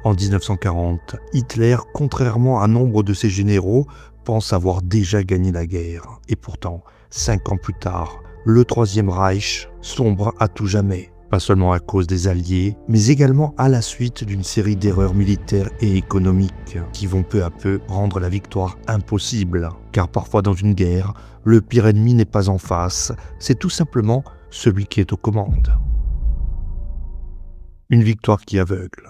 En 1940, Hitler, contrairement à nombre de ses généraux, pense avoir déjà gagné la guerre. Et pourtant, 5 ans plus tard, le Troisième Reich sombre à tout jamais. Pas seulement à cause des Alliés, mais également à la suite d'une série d'erreurs militaires et économiques qui vont peu à peu rendre la victoire impossible. Car parfois dans une guerre, le pire ennemi n'est pas en face, c'est tout simplement celui qui est aux commandes. Une victoire qui aveugle.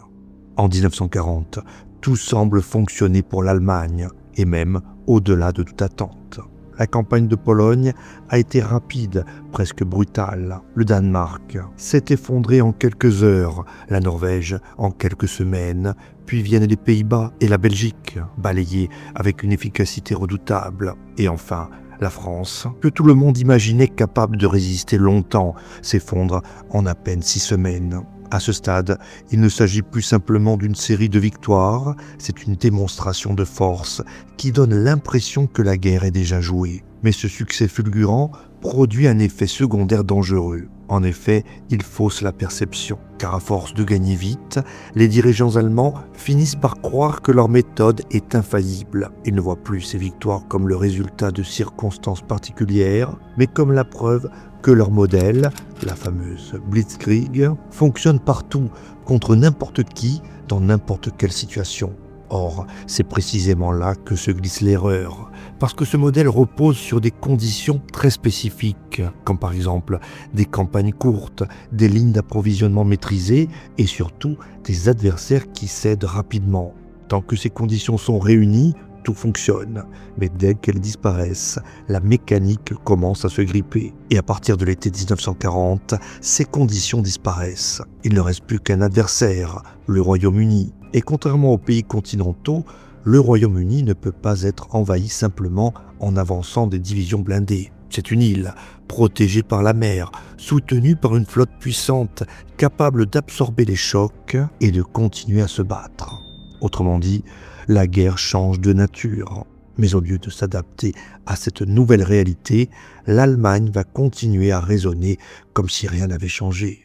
En 1940, tout semble fonctionner pour l'Allemagne, et même au-delà de toute attente. La campagne de Pologne a été rapide, presque brutale. Le Danemark s'est effondré en quelques heures, la Norvège en quelques semaines, puis viennent les Pays-Bas et la Belgique, balayés avec une efficacité redoutable. Et enfin, la France, que tout le monde imaginait capable de résister longtemps, s'effondre en à peine 6 semaines. À ce stade, il ne s'agit plus simplement d'une série de victoires, c'est une démonstration de force qui donne l'impression que la guerre est déjà jouée. Mais ce succès fulgurant produit un effet secondaire dangereux. En effet, il fausse la perception, car à force de gagner vite, les dirigeants allemands finissent par croire que leur méthode est infaillible. Ils ne voient plus ces victoires comme le résultat de circonstances particulières, mais comme la preuve que leur modèle, la fameuse Blitzkrieg, fonctionne partout, contre n'importe qui, dans n'importe quelle situation. Or, c'est précisément là que se glisse l'erreur, parce que ce modèle repose sur des conditions très spécifiques, comme par exemple des campagnes courtes, des lignes d'approvisionnement maîtrisées et surtout des adversaires qui cèdent rapidement. Tant que ces conditions sont réunies, tout fonctionne, mais dès qu'elles disparaissent, la mécanique commence à se gripper. Et à partir de l'été 1940, ces conditions disparaissent. Il ne reste plus qu'un adversaire, le Royaume-Uni. Et contrairement aux pays continentaux, le Royaume-Uni ne peut pas être envahi simplement en avançant des divisions blindées. C'est une île, protégée par la mer, soutenue par une flotte puissante, capable d'absorber les chocs et de continuer à se battre. Autrement dit, la guerre change de nature. Mais au lieu de s'adapter à cette nouvelle réalité, l'Allemagne va continuer à raisonner comme si rien n'avait changé.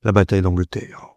La bataille d'Angleterre.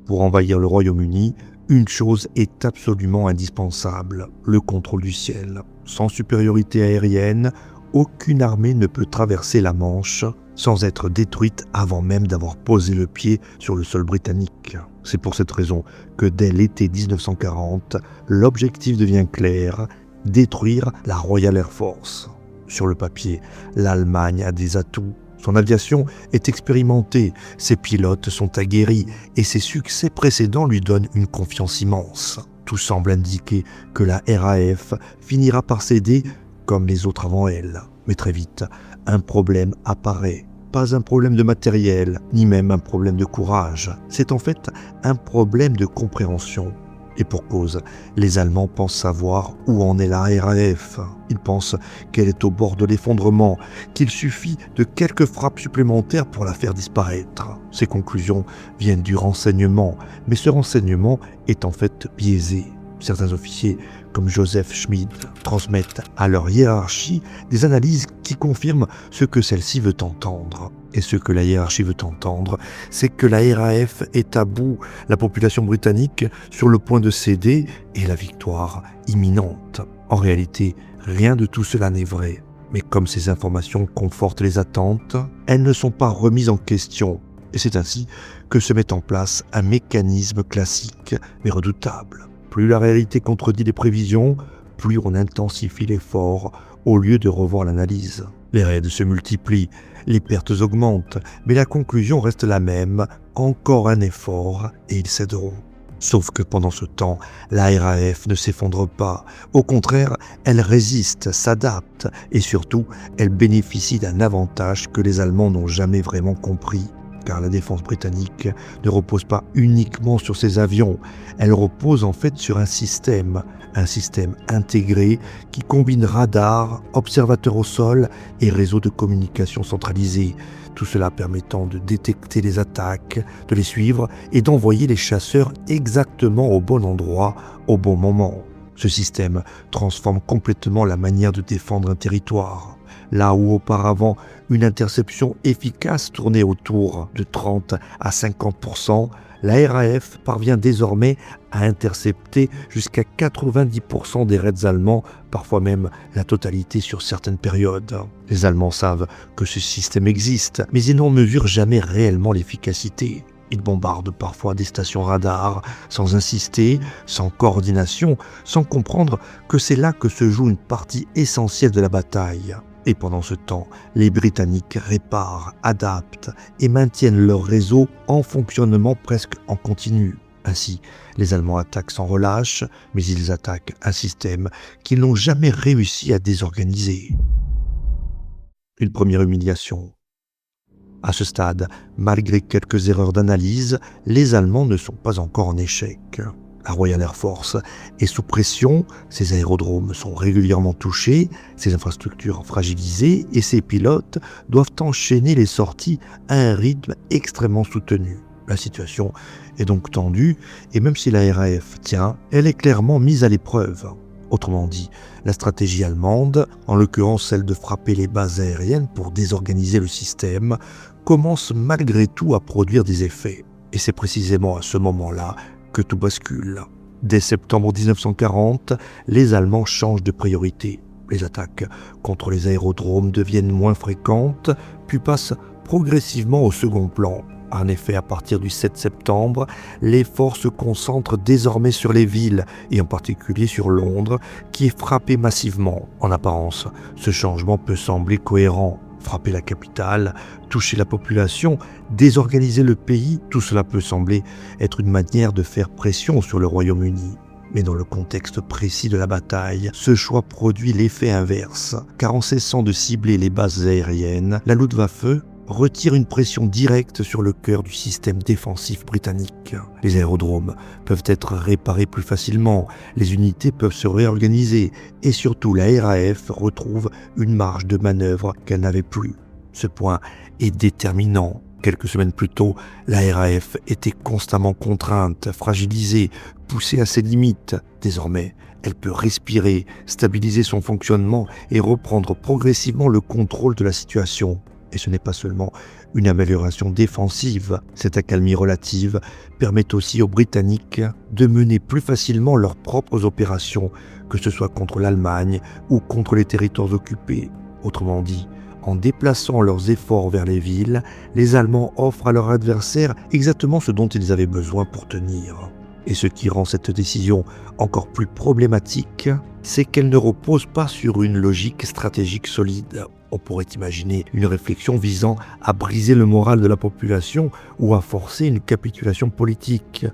Pour envahir le Royaume-Uni, une chose est absolument indispensable, le contrôle du ciel. Sans supériorité aérienne, aucune armée ne peut traverser la Manche sans être détruite avant même d'avoir posé le pied sur le sol britannique. C'est pour cette raison que dès l'été 1940, l'objectif devient clair, détruire la Royal Air Force. Sur le papier, l'Allemagne a des atouts. Son aviation est expérimentée, ses pilotes sont aguerris et ses succès précédents lui donnent une confiance immense. Tout semble indiquer que la RAF finira par céder comme les autres avant elle. Mais très vite, un problème apparaît. Pas un problème de matériel, ni même un problème de courage. C'est en fait un problème de compréhension. Et pour cause, les Allemands pensent savoir où en est la RAF. Ils pensent qu'elle est au bord de l'effondrement, qu'il suffit de quelques frappes supplémentaires pour la faire disparaître. Ces conclusions viennent du renseignement, mais ce renseignement est en fait biaisé. Certains officiers, comme Joseph Schmid, transmettent à leur hiérarchie des analyses qui confirment ce que celle-ci veut entendre. Et ce que la hiérarchie veut entendre, c'est que la RAF est à bout, la population britannique sur le point de céder et la victoire imminente. En réalité, rien de tout cela n'est vrai. Mais comme ces informations confortent les attentes, elles ne sont pas remises en question. Et c'est ainsi que se met en place un mécanisme classique mais redoutable. Plus la réalité contredit les prévisions, plus on intensifie l'effort au lieu de revoir l'analyse. Les raids se multiplient, les pertes augmentent, mais la conclusion reste la même, encore un effort et ils céderont. Sauf que pendant ce temps, la RAF ne s'effondre pas. Au contraire, elle résiste, s'adapte et surtout, elle bénéficie d'un avantage que les Allemands n'ont jamais vraiment compris. Car la défense britannique ne repose pas uniquement sur ses avions, elle repose en fait sur un système intégré qui combine radar, observateurs au sol et réseau de communication centralisé. Tout cela permettant de détecter les attaques, de les suivre et d'envoyer les chasseurs exactement au bon endroit, au bon moment. Ce système transforme complètement la manière de défendre un territoire. Là où auparavant une interception efficace tournait autour de 30 à 50%, la RAF parvient désormais à intercepter jusqu'à 90% des raids allemands, parfois même la totalité sur certaines périodes. Les Allemands savent que ce système existe, mais ils n'en mesurent jamais réellement l'efficacité. Ils bombardent parfois des stations radars, sans insister, sans coordination, sans comprendre que c'est là que se joue une partie essentielle de la bataille. Et pendant ce temps, les Britanniques réparent, adaptent et maintiennent leur réseau en fonctionnement presque en continu. Ainsi, les Allemands attaquent sans relâche, mais ils attaquent un système qu'ils n'ont jamais réussi à désorganiser. Une première humiliation. À ce stade, malgré quelques erreurs d'analyse, les Allemands ne sont pas encore en échec. La Royal Air Force est sous pression, ses aérodromes sont régulièrement touchés, ses infrastructures fragilisées et ses pilotes doivent enchaîner les sorties à un rythme extrêmement soutenu. La situation est donc tendue et même si la RAF tient, elle est clairement mise à l'épreuve. Autrement dit, la stratégie allemande, en l'occurrence celle de frapper les bases aériennes pour désorganiser le système, commence malgré tout à produire des effets. Et c'est précisément à ce moment-là que tout bascule. Dès septembre 1940, les Allemands changent de priorité. Les attaques contre les aérodromes deviennent moins fréquentes, puis passent progressivement au second plan. En effet, à partir du 7 septembre, l'effort se concentre désormais sur les villes, et en particulier sur Londres, qui est frappée massivement. En apparence, ce changement peut sembler cohérent. Frapper la capitale, toucher la population, désorganiser le pays, tout cela peut sembler être une manière de faire pression sur le Royaume-Uni. Mais dans le contexte précis de la bataille, ce choix produit l'effet inverse, car en cessant de cibler les bases aériennes, la Luftwaffe retire une pression directe sur le cœur du système défensif britannique. Les aérodromes peuvent être réparés plus facilement, les unités peuvent se réorganiser et surtout la RAF retrouve une marge de manœuvre qu'elle n'avait plus. Ce point est déterminant. Quelques semaines plus tôt, la RAF était constamment contrainte, fragilisée, poussée à ses limites. Désormais, elle peut respirer, stabiliser son fonctionnement et reprendre progressivement le contrôle de la situation. Et ce n'est pas seulement une amélioration défensive, cette accalmie relative permet aussi aux Britanniques de mener plus facilement leurs propres opérations, que ce soit contre l'Allemagne ou contre les territoires occupés. Autrement dit, en déplaçant leurs efforts vers les villes, les Allemands offrent à leurs adversaires exactement ce dont ils avaient besoin pour tenir. Et ce qui rend cette décision encore plus problématique, c'est qu'elle ne repose pas sur une logique stratégique solide. On pourrait imaginer une réflexion visant à briser le moral de la population ou à forcer une capitulation politique.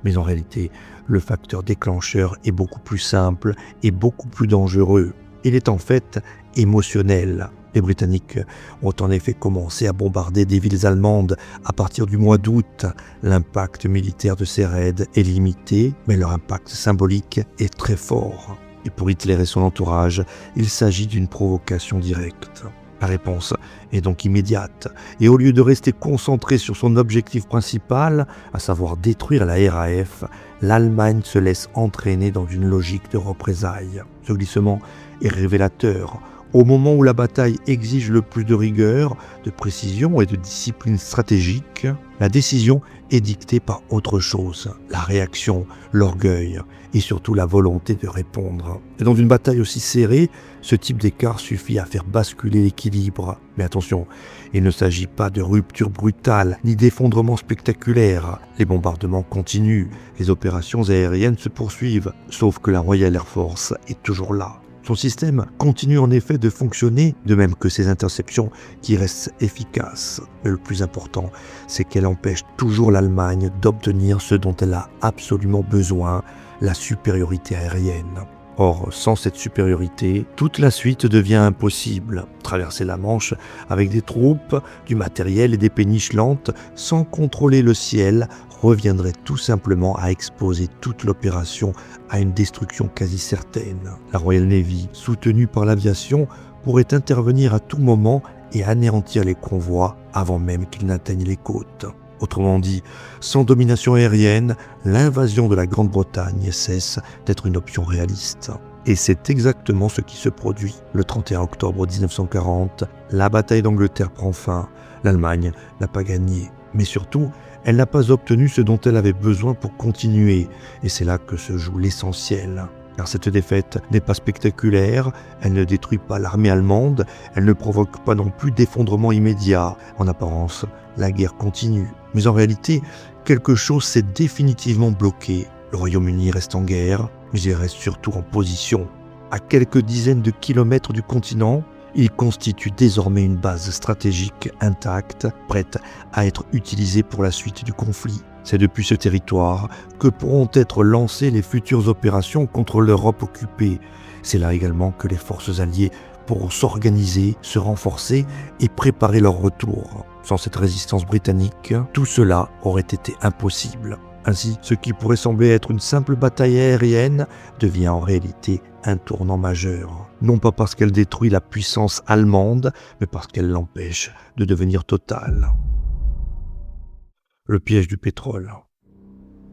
Mais en réalité, le facteur déclencheur est beaucoup plus simple et beaucoup plus dangereux. Il est en fait émotionnel. Les Britanniques ont en effet commencé à bombarder des villes allemandes à partir du mois d'août. L'impact militaire de ces raids est limité, mais leur impact symbolique est très fort. Et pour Hitler et son entourage, il s'agit d'une provocation directe. La réponse est donc immédiate, et au lieu de rester concentré sur son objectif principal, à savoir détruire la RAF, l'Allemagne se laisse entraîner dans une logique de représailles. Ce glissement est révélateur. Au moment où la bataille exige le plus de rigueur, de précision et de discipline stratégique, la décision est dictée par autre chose, la réaction, l'orgueil et surtout la volonté de répondre. Et dans une bataille aussi serrée, ce type d'écart suffit à faire basculer l'équilibre. Mais attention, il ne s'agit pas de rupture brutale ni d'effondrement spectaculaire. Les bombardements continuent, les opérations aériennes se poursuivent, sauf que la Royal Air Force est toujours là. Son système continue en effet de fonctionner, de même que ses interceptions qui restent efficaces. Mais le plus important, c'est qu'elle empêche toujours l'Allemagne d'obtenir ce dont elle a absolument besoin, la supériorité aérienne. Or, sans cette supériorité, toute la suite devient impossible. Traverser la Manche avec des troupes, du matériel et des péniches lentes, sans contrôler le ciel, reviendrait tout simplement à exposer toute l'opération à une destruction quasi certaine. La Royal Navy, soutenue par l'aviation, pourrait intervenir à tout moment et anéantir les convois avant même qu'ils n'atteignent les côtes. Autrement dit, sans domination aérienne, l'invasion de la Grande-Bretagne cesse d'être une option réaliste. Et c'est exactement ce qui se produit. Le 31 octobre 1940, la bataille d'Angleterre prend fin. L'Allemagne n'a pas gagné, mais surtout, Elle n'a pas obtenu ce dont elle avait besoin pour continuer, et c'est là que se joue l'essentiel. Car cette défaite n'est pas spectaculaire, elle ne détruit pas l'armée allemande, elle ne provoque pas non plus d'effondrement immédiat. En apparence, la guerre continue. Mais en réalité, quelque chose s'est définitivement bloqué. Le Royaume-Uni reste en guerre, mais il reste surtout en position. À quelques dizaines de kilomètres du continent, il constitue désormais une base stratégique intacte, prête à être utilisée pour la suite du conflit. C'est depuis ce territoire que pourront être lancées les futures opérations contre l'Europe occupée. C'est là également que les forces alliées pourront s'organiser, se renforcer et préparer leur retour. Sans cette résistance britannique, tout cela aurait été impossible. Ainsi, ce qui pourrait sembler être une simple bataille aérienne devient en réalité un tournant majeur. Non pas parce qu'elle détruit la puissance allemande, mais parce qu'elle l'empêche de devenir totale. Le piège du pétrole.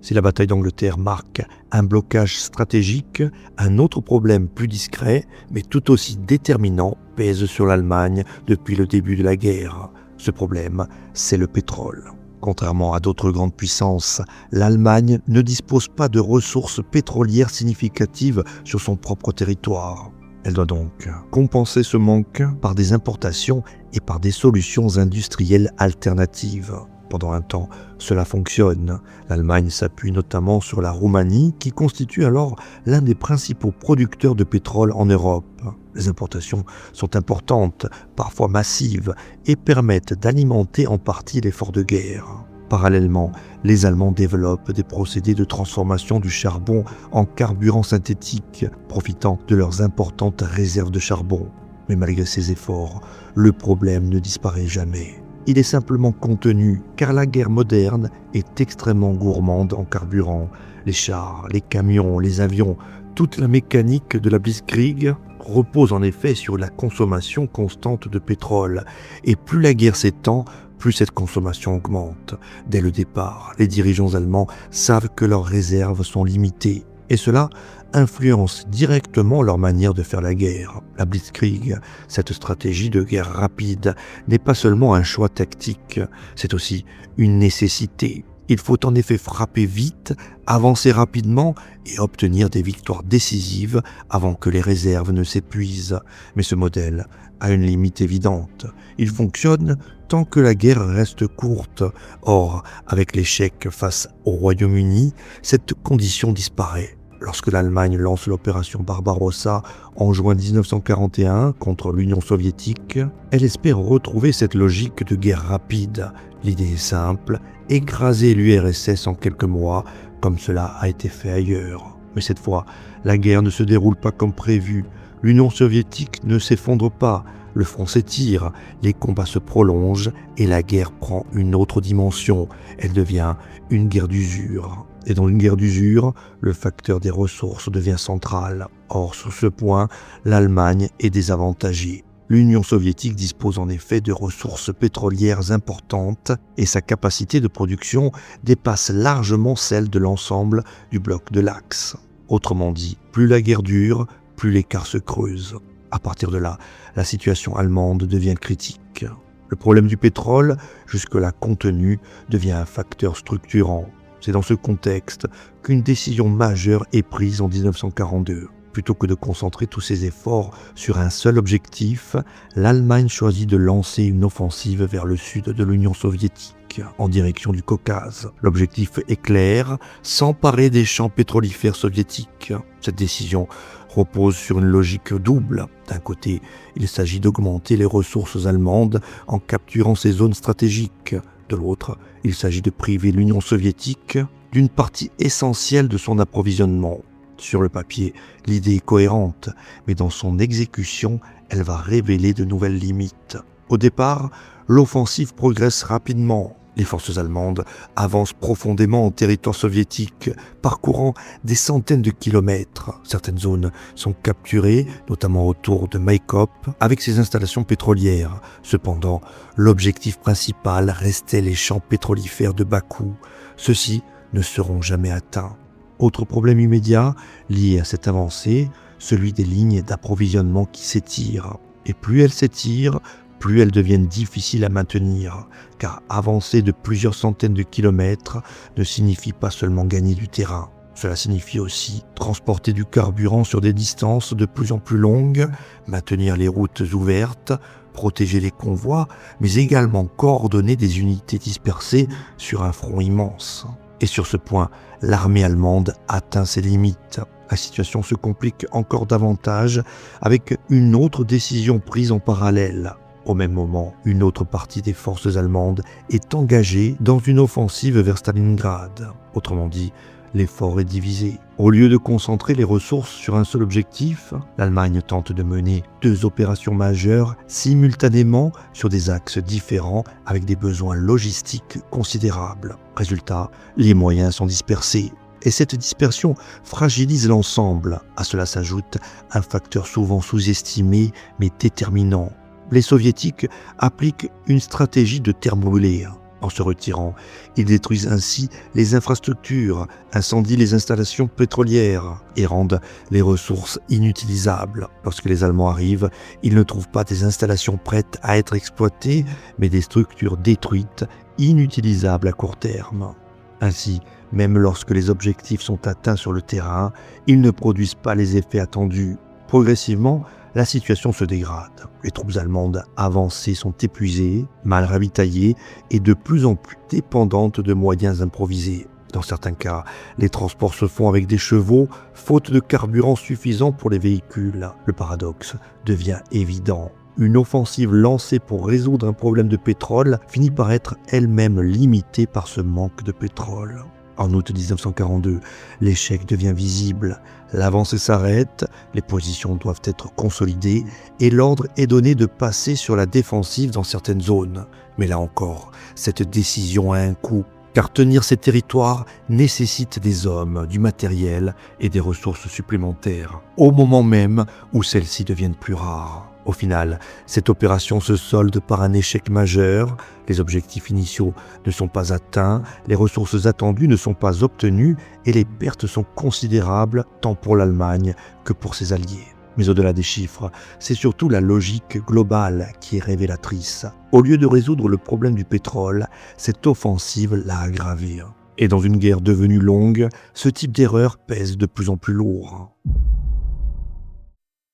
Si la bataille d'Angleterre marque un blocage stratégique, un autre problème plus discret, mais tout aussi déterminant, pèse sur l'Allemagne depuis le début de la guerre. Ce problème, c'est le pétrole. Contrairement à d'autres grandes puissances, l'Allemagne ne dispose pas de ressources pétrolières significatives sur son propre territoire. Elle doit donc compenser ce manque par des importations et par des solutions industrielles alternatives. Pendant un temps, cela fonctionne. L'Allemagne s'appuie notamment sur la Roumanie, qui constitue alors l'un des principaux producteurs de pétrole en Europe. Les importations sont importantes, parfois massives, et permettent d'alimenter en partie l'effort de guerre. Parallèlement, les Allemands développent des procédés de transformation du charbon en carburant synthétique, profitant de leurs importantes réserves de charbon. Mais malgré ces efforts, le problème ne disparaît jamais. Il est simplement contenu, car la guerre moderne est extrêmement gourmande en carburant. Les chars, les camions, les avions, toute la mécanique de la Blitzkrieg repose en effet sur la consommation constante de pétrole. Et plus la guerre s'étend, plus cette consommation augmente. Dès le départ, les dirigeants allemands savent que leurs réserves sont limitées. Et cela influence directement leur manière de faire la guerre. La Blitzkrieg, cette stratégie de guerre rapide, n'est pas seulement un choix tactique, c'est aussi une nécessité. Il faut en effet frapper vite, avancer rapidement et obtenir des victoires décisives avant que les réserves ne s'épuisent. Mais ce modèle a une limite évidente. Il fonctionne tant que la guerre reste courte. Or, avec l'échec face au Royaume-Uni, cette condition disparaît. Lorsque l'Allemagne lance l'opération Barbarossa en juin 1941 contre l'Union soviétique, elle espère retrouver cette logique de guerre rapide. L'idée est simple, écraser l'URSS en quelques mois, comme cela a été fait ailleurs. Mais cette fois, la guerre ne se déroule pas comme prévu. L'Union soviétique ne s'effondre pas, le front s'étire, les combats se prolongent et la guerre prend une autre dimension. Elle devient une guerre d'usure. Et dans une guerre d'usure, le facteur des ressources devient central. Or, sur ce point, l'Allemagne est désavantagée. L'Union soviétique dispose en effet de ressources pétrolières importantes et sa capacité de production dépasse largement celle de l'ensemble du bloc de l'Axe. Autrement dit, plus la guerre dure, plus l'écart se creuse. À partir de là, la situation allemande devient critique. Le problème du pétrole, jusque-là contenu, devient un facteur structurant. C'est dans ce contexte qu'une décision majeure est prise en 1942. Plutôt que de concentrer tous ses efforts sur un seul objectif, l'Allemagne choisit de lancer une offensive vers le sud de l'Union soviétique, en direction du Caucase. L'objectif est clair, s'emparer des champs pétrolifères soviétiques. Cette décision repose sur une logique double. D'un côté, il s'agit d'augmenter les ressources allemandes en capturant ces zones stratégiques. De l'autre, il s'agit de priver l'Union soviétique d'une partie essentielle de son approvisionnement. Sur le papier, l'idée est cohérente, mais dans son exécution, elle va révéler de nouvelles limites. Au départ, l'offensive progresse rapidement. Les forces allemandes avancent profondément en territoire soviétique, parcourant des centaines de kilomètres. Certaines zones sont capturées, notamment autour de Maïkop, avec ses installations pétrolières. Cependant, l'objectif principal restait les champs pétrolifères de Bakou. Ceux-ci ne seront jamais atteints. Autre problème immédiat lié à cette avancée, celui des lignes d'approvisionnement qui s'étirent. Et plus elles s'étirent, plus elles deviennent difficiles à maintenir, car avancer de plusieurs centaines de kilomètres ne signifie pas seulement gagner du terrain. Cela signifie aussi transporter du carburant sur des distances de plus en plus longues, maintenir les routes ouvertes, protéger les convois, mais également coordonner des unités dispersées sur un front immense. Et sur ce point, l'armée allemande atteint ses limites. La situation se complique encore davantage avec une autre décision prise en parallèle. Au même moment, une autre partie des forces allemandes est engagée dans une offensive vers Stalingrad. Autrement dit, l'effort est divisé. Au lieu de concentrer les ressources sur un seul objectif, l'Allemagne tente de mener 2 opérations majeures simultanément sur des axes différents avec des besoins logistiques considérables. Résultat, les moyens sont dispersés. Et cette dispersion fragilise l'ensemble. À cela s'ajoute un facteur souvent sous-estimé mais déterminant. Les soviétiques appliquent une stratégie de terre brûlée. En se retirant, ils détruisent ainsi les infrastructures, incendient les installations pétrolières et rendent les ressources inutilisables. Lorsque les Allemands arrivent, ils ne trouvent pas des installations prêtes à être exploitées, mais des structures détruites, inutilisables à court terme. Ainsi, même lorsque les objectifs sont atteints sur le terrain, ils ne produisent pas les effets attendus. Progressivement, la situation se dégrade. Les troupes allemandes avancées sont épuisées, mal ravitaillées et de plus en plus dépendantes de moyens improvisés. Dans certains cas, les transports se font avec des chevaux, faute de carburant suffisant pour les véhicules. Le paradoxe devient évident. Une offensive lancée pour résoudre un problème de pétrole finit par être elle-même limitée par ce manque de pétrole. En août 1942, l'échec devient visible. L'avancée s'arrête, les positions doivent être consolidées et l'ordre est donné de passer sur la défensive dans certaines zones. Mais là encore, cette décision a un coût, car tenir ces territoires nécessite des hommes, du matériel et des ressources supplémentaires, au moment même où celles-ci deviennent plus rares. Au final, cette opération se solde par un échec majeur, les objectifs initiaux ne sont pas atteints, les ressources attendues ne sont pas obtenues et les pertes sont considérables tant pour l'Allemagne que pour ses alliés. Mais au-delà des chiffres, c'est surtout la logique globale qui est révélatrice. Au lieu de résoudre le problème du pétrole, cette offensive l'a aggravé. Et dans une guerre devenue longue, ce type d'erreur pèse de plus en plus lourd.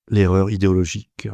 L'erreur idéologique.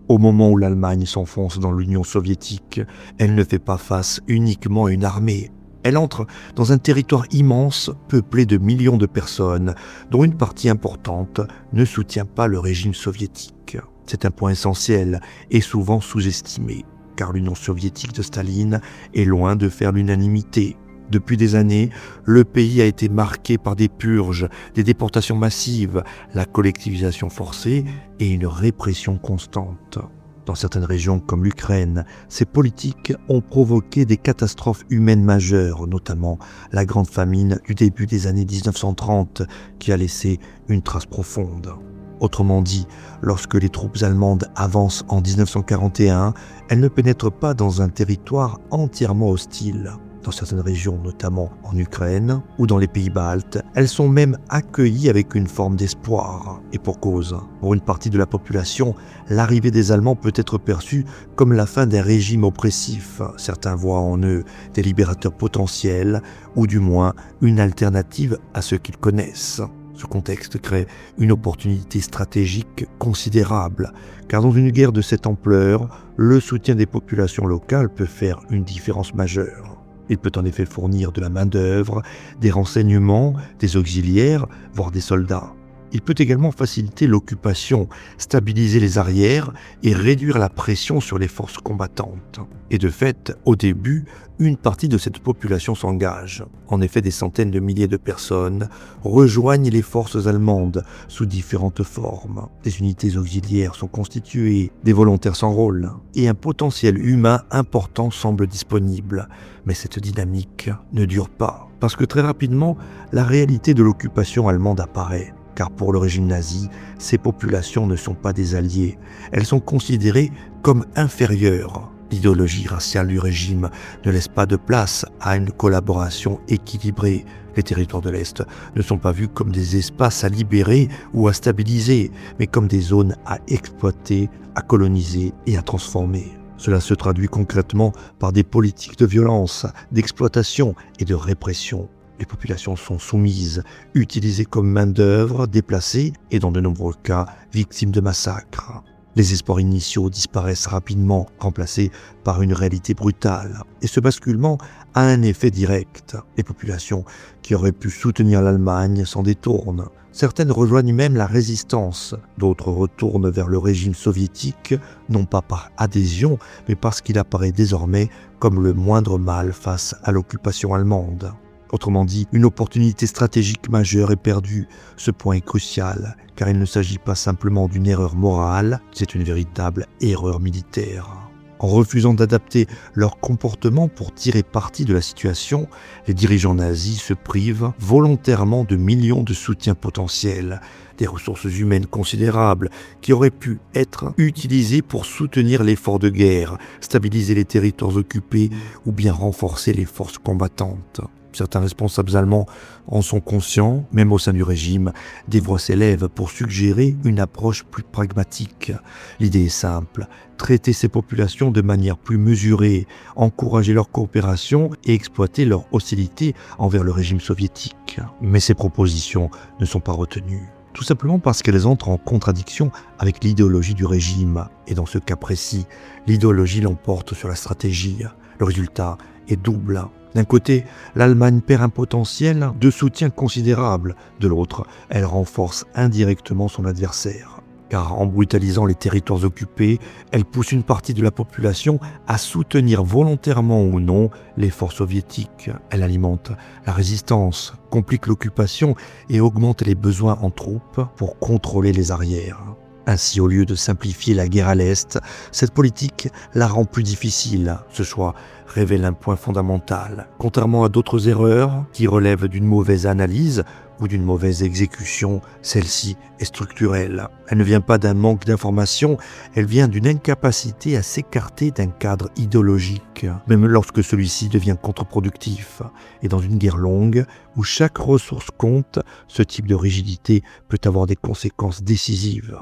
Au moment où l'Allemagne s'enfonce dans l'Union soviétique, elle ne fait pas face uniquement à une armée. Elle entre dans un territoire immense, peuplé de millions de personnes, dont une partie importante ne soutient pas le régime soviétique. C'est un point essentiel et souvent sous-estimé, car l'Union soviétique de Staline est loin de faire l'unanimité. Depuis des années, le pays a été marqué par des purges, des déportations massives, la collectivisation forcée et une répression constante. Dans certaines régions comme l'Ukraine, ces politiques ont provoqué des catastrophes humaines majeures, notamment la grande famine du début des années 1930 qui a laissé une trace profonde. Autrement dit, lorsque les troupes allemandes avancent en 1941, elles ne pénètrent pas dans un territoire entièrement hostile. Dans certaines régions, notamment en Ukraine ou dans les pays baltes, elles sont même accueillies avec une forme d'espoir. Et pour cause, pour une partie de la population, l'arrivée des Allemands peut être perçue comme la fin d'un régime oppressif. Certains voient en eux des libérateurs potentiels, ou du moins une alternative à ceux qu'ils connaissent. Ce contexte crée une opportunité stratégique considérable, car dans une guerre de cette ampleur, le soutien des populations locales peut faire une différence majeure. Il peut en effet fournir de la main-d'œuvre, des renseignements, des auxiliaires, voire des soldats. Il peut également faciliter l'occupation, stabiliser les arrières et réduire la pression sur les forces combattantes. Et de fait, au début, une partie de cette population s'engage. En effet, des centaines de milliers de personnes rejoignent les forces allemandes sous différentes formes. Des unités auxiliaires sont constituées, des volontaires s'enrôlent et un potentiel humain important semble disponible. Mais cette dynamique ne dure pas, parce que très rapidement, la réalité de l'occupation allemande apparaît. Car pour le régime nazi, ces populations ne sont pas des alliés. Elles sont considérées comme inférieures. L'idéologie raciale du régime ne laisse pas de place à une collaboration équilibrée. Les territoires de l'Est ne sont pas vus comme des espaces à libérer ou à stabiliser, mais comme des zones à exploiter, à coloniser et à transformer. Cela se traduit concrètement par des politiques de violence, d'exploitation et de répression. Les populations sont soumises, utilisées comme main-d'œuvre, déplacées et dans de nombreux cas victimes de massacres. Les espoirs initiaux disparaissent rapidement, remplacés par une réalité brutale. Et ce basculement a un effet direct. Les populations qui auraient pu soutenir l'Allemagne s'en détournent. Certaines rejoignent même la résistance. D'autres retournent vers le régime soviétique, non pas par adhésion, mais parce qu'il apparaît désormais comme le moindre mal face à l'occupation allemande. Autrement dit, une opportunité stratégique majeure est perdue. Ce point est crucial, car il ne s'agit pas simplement d'une erreur morale, c'est une véritable erreur militaire. En refusant d'adapter leur comportement pour tirer parti de la situation, les dirigeants nazis se privent volontairement de millions de soutiens potentiels, des ressources humaines considérables qui auraient pu être utilisées pour soutenir l'effort de guerre, stabiliser les territoires occupés ou bien renforcer les forces combattantes. Certains responsables allemands en sont conscients, même au sein du régime, des voix s'élèvent pour suggérer une approche plus pragmatique. L'idée est simple, traiter ces populations de manière plus mesurée, encourager leur coopération et exploiter leur hostilité envers le régime soviétique. Mais ces propositions ne sont pas retenues. Tout simplement parce qu'elles entrent en contradiction avec l'idéologie du régime. Et dans ce cas précis, l'idéologie l'emporte sur la stratégie. Le résultat est double. D'un côté, l'Allemagne perd un potentiel de soutien considérable. De l'autre, elle renforce indirectement son adversaire. Car en brutalisant les territoires occupés, elle pousse une partie de la population à soutenir volontairement ou non l'effort soviétique. Elle alimente la résistance, complique l'occupation et augmente les besoins en troupes pour contrôler les arrières. Ainsi, au lieu de simplifier la guerre à l'Est, cette politique la rend plus difficile. Ce choix révèle un point fondamental. Contrairement à d'autres erreurs qui relèvent d'une mauvaise analyse ou d'une mauvaise exécution, celle-ci est structurelle. Elle ne vient pas d'un manque d'information, elle vient d'une incapacité à s'écarter d'un cadre idéologique, même lorsque celui-ci devient contre-productif. Et dans une guerre longue, où chaque ressource compte, ce type de rigidité peut avoir des conséquences décisives.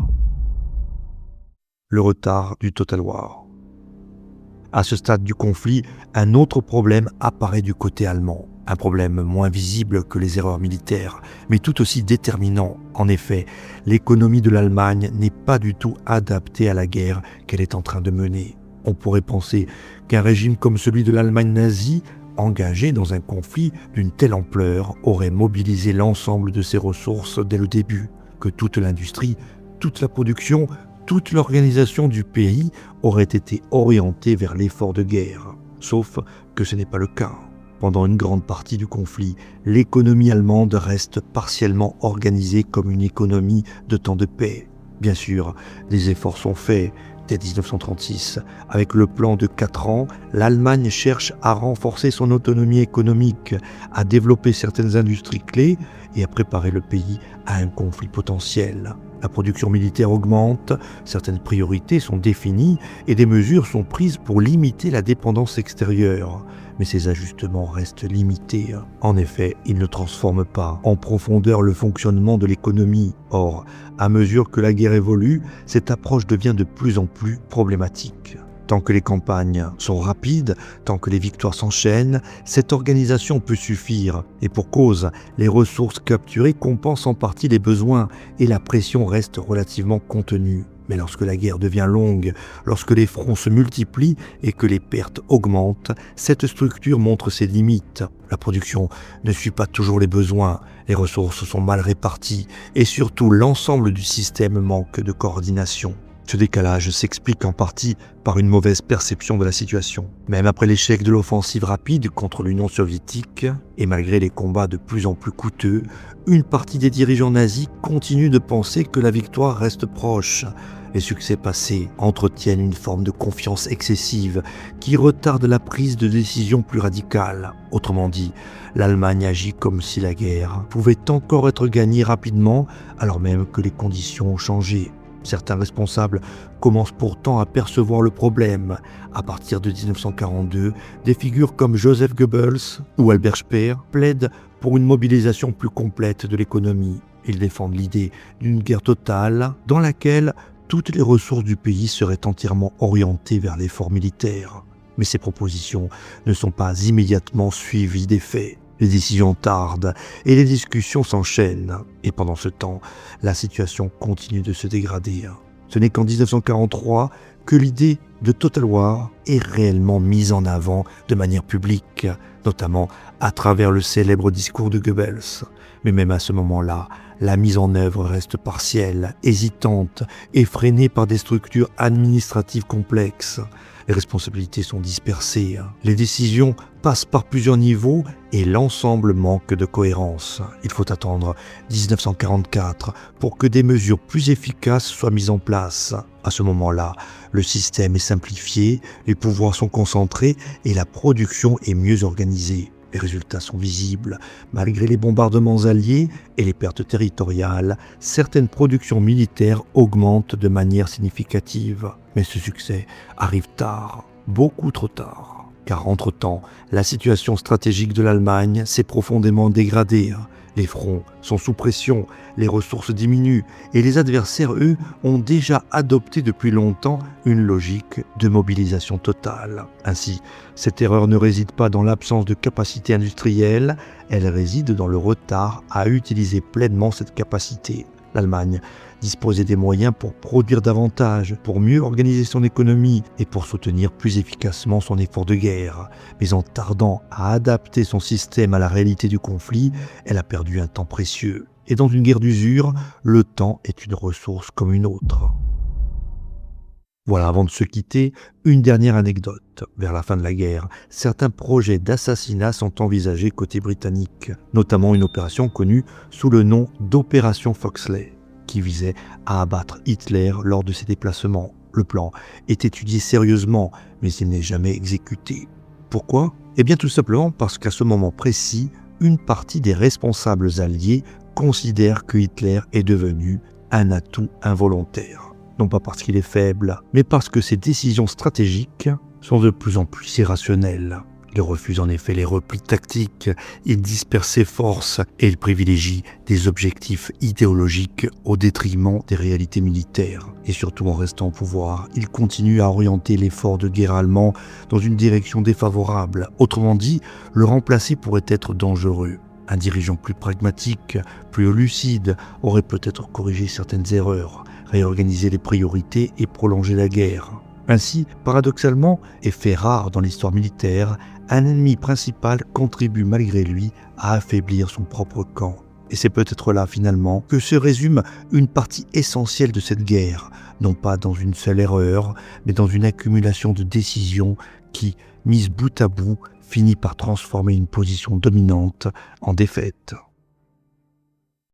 Le retard du Total War. À ce stade du conflit, un autre problème apparaît du côté allemand. Un problème moins visible que les erreurs militaires, mais tout aussi déterminant. En effet, l'économie de l'Allemagne n'est pas du tout adaptée à la guerre qu'elle est en train de mener. On pourrait penser qu'un régime comme celui de l'Allemagne nazie, engagé dans un conflit d'une telle ampleur, aurait mobilisé l'ensemble de ses ressources dès le début, que toute l'industrie, toute la production, toute l'organisation du pays aurait été orientée vers l'effort de guerre. Sauf que ce n'est pas le cas. Pendant une grande partie du conflit, l'économie allemande reste partiellement organisée comme une économie de temps de paix. Bien sûr, des efforts sont faits. Dès 1936, avec le plan de 4 ans, l'Allemagne cherche à renforcer son autonomie économique, à développer certaines industries clés et à préparer le pays à un conflit potentiel. La production militaire augmente, certaines priorités sont définies et des mesures sont prises pour limiter la dépendance extérieure. Mais ces ajustements restent limités. En effet, ils ne transforment pas en profondeur le fonctionnement de l'économie. Or, à mesure que la guerre évolue, cette approche devient de plus en plus problématique. Tant que les campagnes sont rapides, tant que les victoires s'enchaînent, cette organisation peut suffire. Et pour cause, les ressources capturées compensent en partie les besoins et la pression reste relativement contenue. Mais lorsque la guerre devient longue, lorsque les fronts se multiplient et que les pertes augmentent, cette structure montre ses limites. La production ne suit pas toujours les besoins, les ressources sont mal réparties et surtout l'ensemble du système manque de coordination. Ce décalage s'explique en partie par une mauvaise perception de la situation. Même après l'échec de l'offensive rapide contre l'Union soviétique, et malgré les combats de plus en plus coûteux, une partie des dirigeants nazis continue de penser que la victoire reste proche. Les succès passés entretiennent une forme de confiance excessive qui retarde la prise de décisions plus radicales. Autrement dit, l'Allemagne agit comme si la guerre pouvait encore être gagnée rapidement alors même que les conditions ont changé. Certains responsables commencent pourtant à percevoir le problème. À partir de 1942, des figures comme Joseph Goebbels ou Albert Speer plaident pour une mobilisation plus complète de l'économie. Ils défendent l'idée d'une guerre totale dans laquelle toutes les ressources du pays seraient entièrement orientées vers l'effort militaire. Mais ces propositions ne sont pas immédiatement suivies des faits. Les décisions tardent et les discussions s'enchaînent. Et pendant ce temps, la situation continue de se dégrader. Ce n'est qu'en 1943 que l'idée de Total War est réellement mise en avant de manière publique, notamment à travers le célèbre discours de Goebbels. Mais même à ce moment-là, la mise en œuvre reste partielle, hésitante et freinée par des structures administratives complexes. Les responsabilités sont dispersées, les décisions passent par plusieurs niveaux et l'ensemble manque de cohérence. Il faut attendre 1944 pour que des mesures plus efficaces soient mises en place. À ce moment-là, le système est simplifié, les pouvoirs sont concentrés et la production est mieux organisée. Les résultats sont visibles. Malgré les bombardements alliés et les pertes territoriales, certaines productions militaires augmentent de manière significative. Mais ce succès arrive tard, beaucoup trop tard. Car entre-temps, la situation stratégique de l'Allemagne s'est profondément dégradée. Les fronts sont sous pression, les ressources diminuent et les adversaires, eux, ont déjà adopté depuis longtemps une logique de mobilisation totale. Ainsi, cette erreur ne réside pas dans l'absence de capacité industrielle, elle réside dans le retard à utiliser pleinement cette capacité. L'Allemagne disposait des moyens pour produire davantage, pour mieux organiser son économie et pour soutenir plus efficacement son effort de guerre. Mais en tardant à adapter son système à la réalité du conflit, elle a perdu un temps précieux. Et dans une guerre d'usure, le temps est une ressource comme une autre. Voilà, avant de se quitter, une dernière anecdote. Vers la fin de la guerre, certains projets d'assassinat sont envisagés côté britannique, notamment une opération connue sous le nom d'Opération Foxley, qui visait à abattre Hitler lors de ses déplacements. Le plan est étudié sérieusement, mais il n'est jamais exécuté. Pourquoi ? Eh bien tout simplement parce qu'à ce moment précis, une partie des responsables alliés considère que Hitler est devenu un atout involontaire. Non pas parce qu'il est faible, mais parce que ses décisions stratégiques sont de plus en plus irrationnelles. Il refuse en effet les replis tactiques, il disperse ses forces et il privilégie des objectifs idéologiques au détriment des réalités militaires. Et surtout en restant au pouvoir, il continue à orienter l'effort de guerre allemand dans une direction défavorable. Autrement dit, le remplacer pourrait être dangereux. Un dirigeant plus pragmatique, plus lucide, aurait peut-être corrigé certaines erreurs, réorganisé les priorités et prolongé la guerre. Ainsi, paradoxalement, et fait rare dans l'histoire militaire, un ennemi principal contribue malgré lui à affaiblir son propre camp. Et c'est peut-être là finalement que se résume une partie essentielle de cette guerre, non pas dans une seule erreur, mais dans une accumulation de décisions qui, mises bout à bout, finit par transformer une position dominante en défaite.